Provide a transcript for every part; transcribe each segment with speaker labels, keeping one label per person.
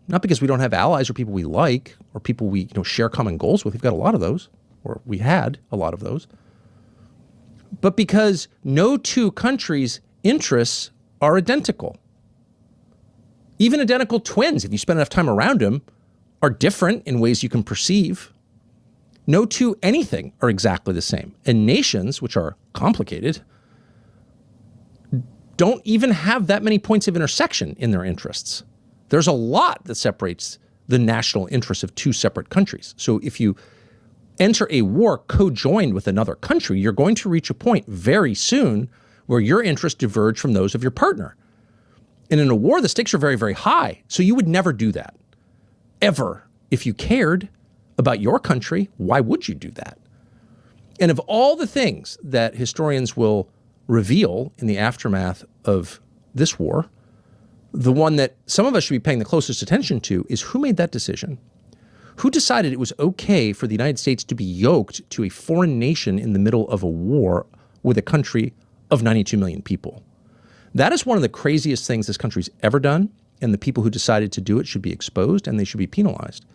Speaker 1: not because we don't have allies or people we like or people we share common goals with. We've got a lot of those, or we had a lot of those. But because no two countries' interests are identical. Even identical twins, if you spend enough time around them, are different in ways you can perceive. No two anything are exactly the same. And nations, which are complicated, don't even have that many points of intersection in their interests. There's a lot that separates the national interests of two separate countries. So if you enter a war co-joined with another country, you're going to reach a point very soon where your interests diverge from those of your partner. And in a war, the stakes are very, very high. So you would never do that, ever. If you cared about your country, why would you do that? And of all the things that historians will reveal in the aftermath of this war, the one that some of us should be paying the closest attention to is who made that decision? Who decided it was okay for the United States to be yoked to a foreign nation in the middle of a war with a country of 92 million people? That is one of the craziest things this country's ever done, and the people who decided to do it should be exposed and they should be penalized.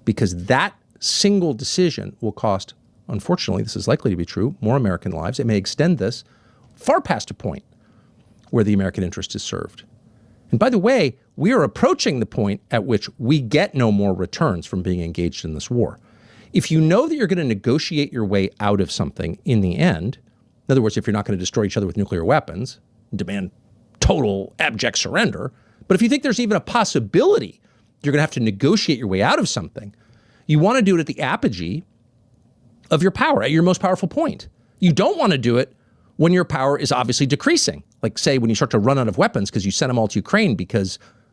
Speaker 1: Because that single decision will cost, unfortunately, this is likely to be true, more American lives. It may extend this far past a point where the American interest is served. And by the way, we are approaching the point at which we get no more returns from being engaged in this war. If you know that you're going to negotiate your way out of something in the end, in other words, if you're not going to destroy each other with nuclear weapons, demand total abject surrender, but if you think there's even a possibility you're going to have to negotiate your way out of something, you want to do it at the apogee of your power, at your most powerful point. You don't want to do it when your power is obviously decreasing. Like, say, when you start to run out of weapons because you sent them all to Ukraine because